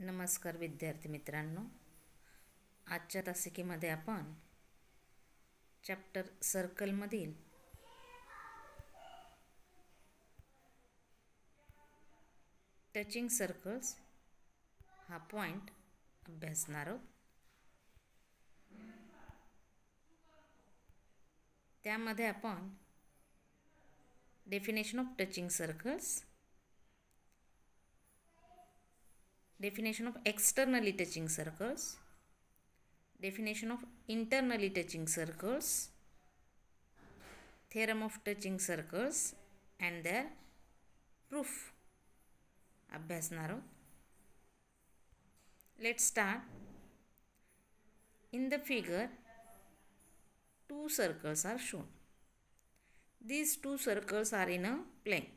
नमस्कार विद्यार्थी मित्रांनो, आजच्या तासिकेमध्ये आपण चॅप्टर सर्कलमधील टचिंग सर्कल्स हा पॉइंट अभ्यासणार आहोत. त्यामध्ये आपण definition of touching circles, definition of externally touching circles, definition of internally touching circles, theorem of touching circles and their proof अभ्यासणार आहोत. Let's start. In the figure, two circles are shown. These two circles are in a plane,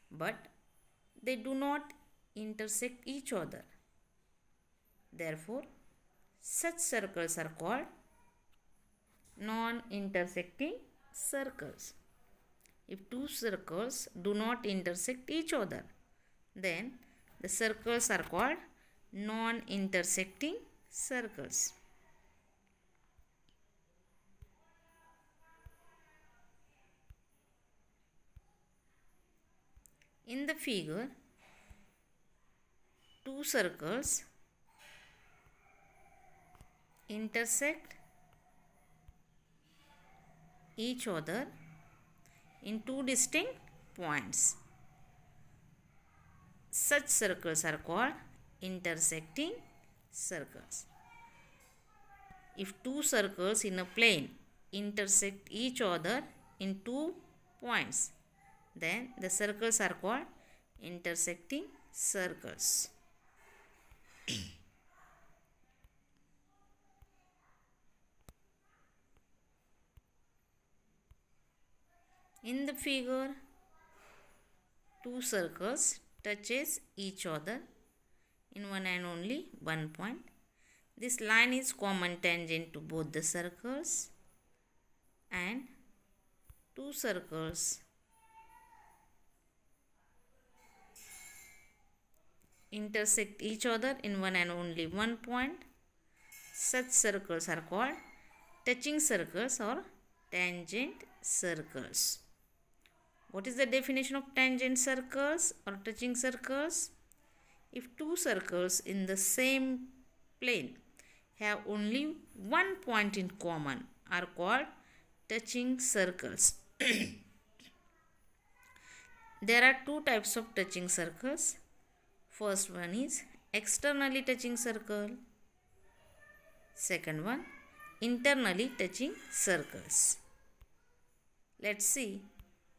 but they do not intersect each other. Therefore, such circles are called non-intersecting circles. If two circles do not intersect each other, then the circles are called non-intersecting circles. In the figure, two circles intersect each other in two distinct points. Such circles are called intersecting circles. If two circles in a plane intersect each other in two points, then the circles are called intersecting circles. In the figure, two circles touches each other in one and only one point. This line is common tangent to both the circles, and two circles intersect each other in one and only one point. Such circles are called touching circles or tangent circles. What is the definition of tangent circles or touching circles? If two circles in the same plane have only one point in common are called touching circles. There are two types of touching circles. First one is externally touching circle. Second one, internally touching circles. Let's see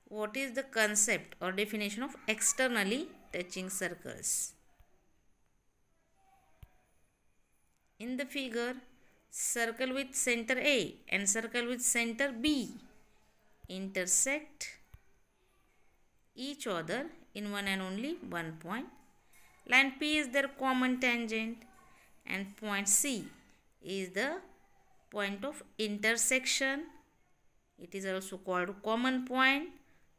what is the concept or definition of externally touching circles. In the figure, circle with center A and circle with center B intersect each other in one and only one point. Line P is their common tangent and point C is the point of intersection. It is also called common point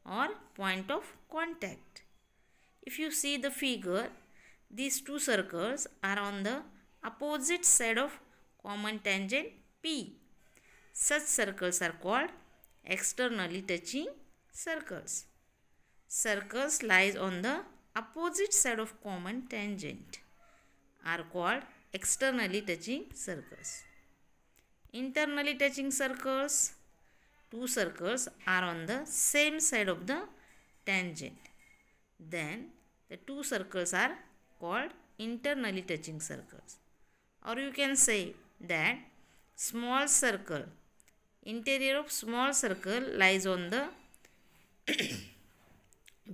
or point of contact. If you see the figure, these two circles are on the opposite side of common tangent P. Such circles are called externally touching circles. Circles lies on the opposite side of common tangent are called externally touching circles. Internally touching circles, two circles are on the same side of the tangent. Then the two circles are called internally touching circles. Or you can say that small circle, interior of small circle lies on the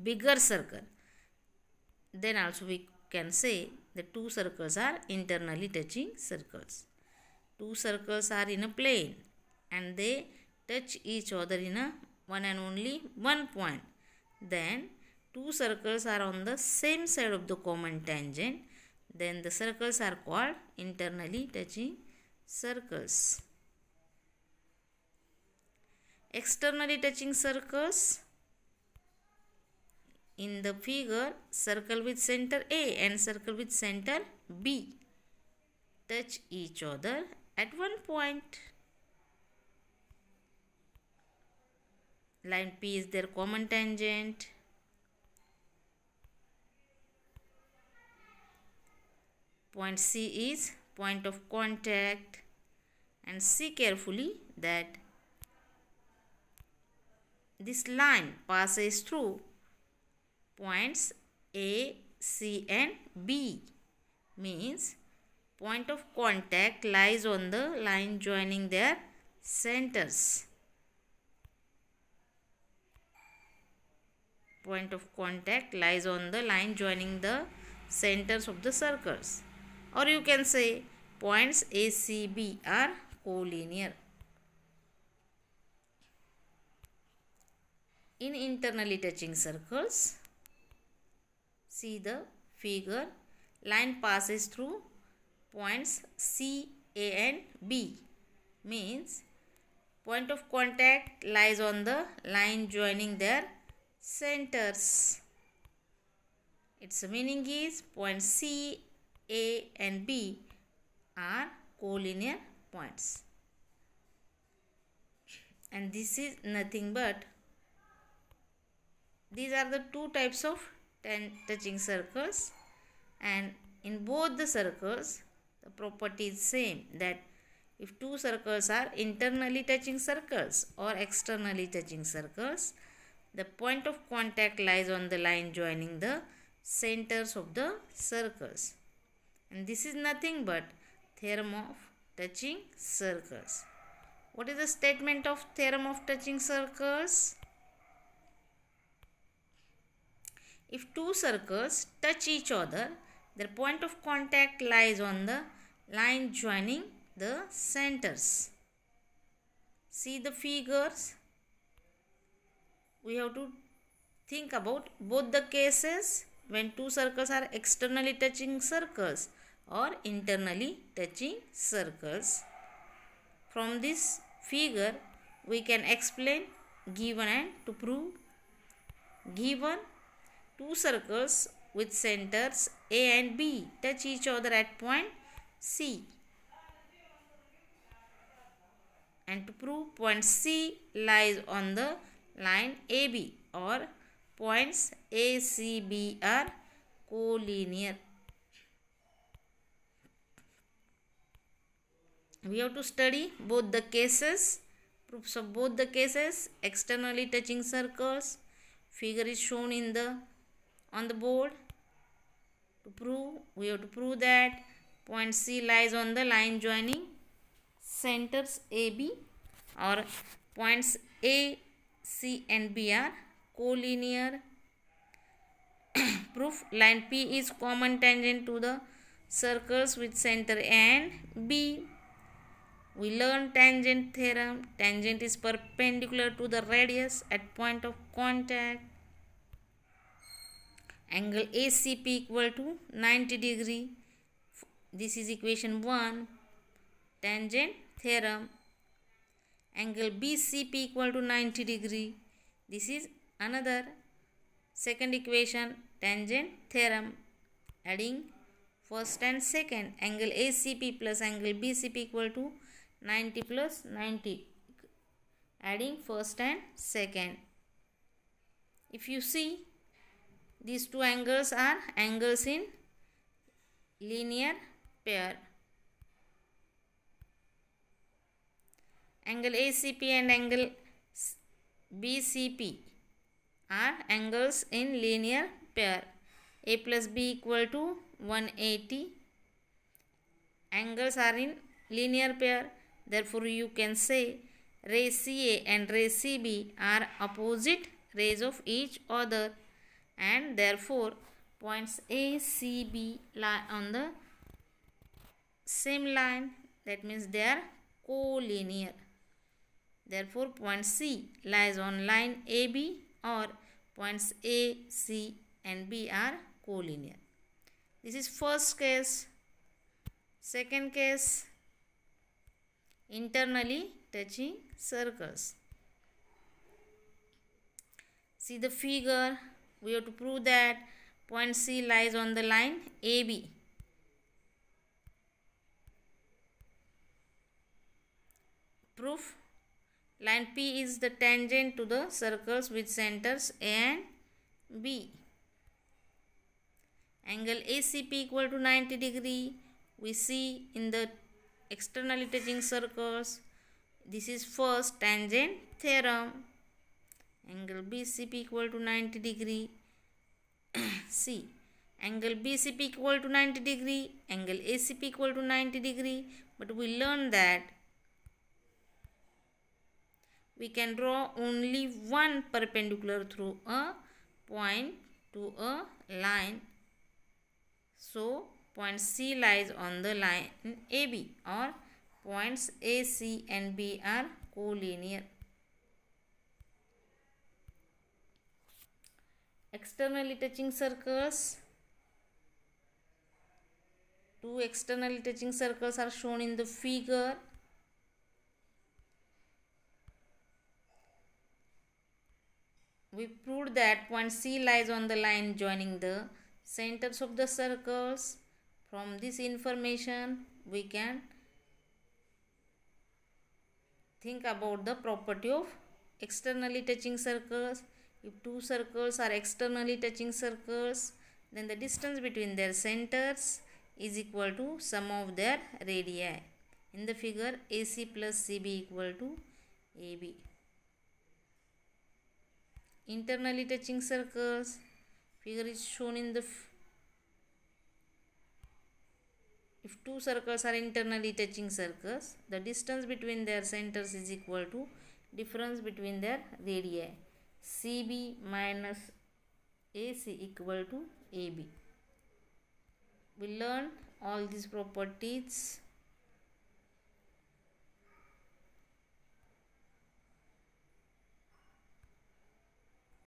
bigger circle. Then also we can say the two circles are internally touching circles. Two circles are in a plane and they touch each other in a one and only one point. Then two circles are on the same side of the common tangent. Then the circles are called internally touching circles. Externally touching circles, In the figure, circle with center A and circle with center B touch each other at one point. Line P is their common tangent. Point C is point of contact, and see carefully that this line passes through points A, C and B, means point of contact lies on the line joining their centers. Point of contact lies on the line joining the centers of the circles. Or you can say points A, C, B are collinear. In internally touching circles, see the figure, line passes through points C, A and B, means point of contact lies on the line joining their centers. Its meaning is point C, A and B are collinear points. And this is nothing but, these are the two types of touching circles, and in both the circles the property is same, that if two circles are internally touching circles or externally touching circles, the point of contact lies on the line joining the centers of the circles. And this is nothing but theorem of touching circles. What is the statement of theorem of touching circles? If two circles touch each other, their point of contact lies on the line joining the centers. See the figures. We have to think about both the cases when two circles are externally touching circles or internally touching circles. From this figure, we can explain given and to prove. Given, two circles with centers A and B touch each other at point C. And to prove, point C lies on the line AB, or points A, C, B are collinear. We have to study both the cases, proofs of both the cases. Externally touching circles, figure is shown on the board. To prove, we have to prove that point C lies on the line joining centers AB, or points A, C and B are collinear. Proof, line P is common tangent to the circles with center A and B. We learn tangent theorem. Tangent is perpendicular to the radius at point of contact. Angle ACP equal to 90 degree. This is equation 1. Tangent theorem. Angle BCP equal to 90 degree. This is another second equation, tangent theorem. Adding first and second, angle ACP plus angle BCP equal to 90 plus 90. Adding first and second. If you see, these two angles are angles in linear pair. Angle ACP and angle BCP are angles in linear pair. A plus B equal to 180. Angles are in linear pair. Therefore, you can say ray CA and ray CB are opposite rays of each other, and therefore points A, C, B lie on the same line. That means they are collinear. Therefore, point C lies on line AB, or points A, C and B are collinear. This is first case. Second case, internally touching circles. See the figure. We have to prove that point C lies on the line AB. proof. Line P is the tangent to the circles with centers A and B. Angle ACP equal to 90 degree. We see in the externally touching circles. This is first tangent theorem. Angle BCP equal to 90 degree. See, angle BCP equal to 90 degree, angle ACP equal to 90 degree. But we learned that we can draw only one perpendicular through a point to a line. So, point C lies on the line AB, or points A, C and B are collinear. Externally touching circles. Two externally touching circles are shown in the figure. We proved that point C lies on the line joining the centers of the circles. From this information, we can think about the property of externally touching circles. If two circles are externally touching circles, then the distance between their centers is equal to sum of their radii. In the figure, AC plus CB equal to AB. Internally touching circles, figure is shown in the if two circles are internally touching circles, the distance between their centers is equal to difference between their radii. CB minus AC equal to AB. We learned all these properties.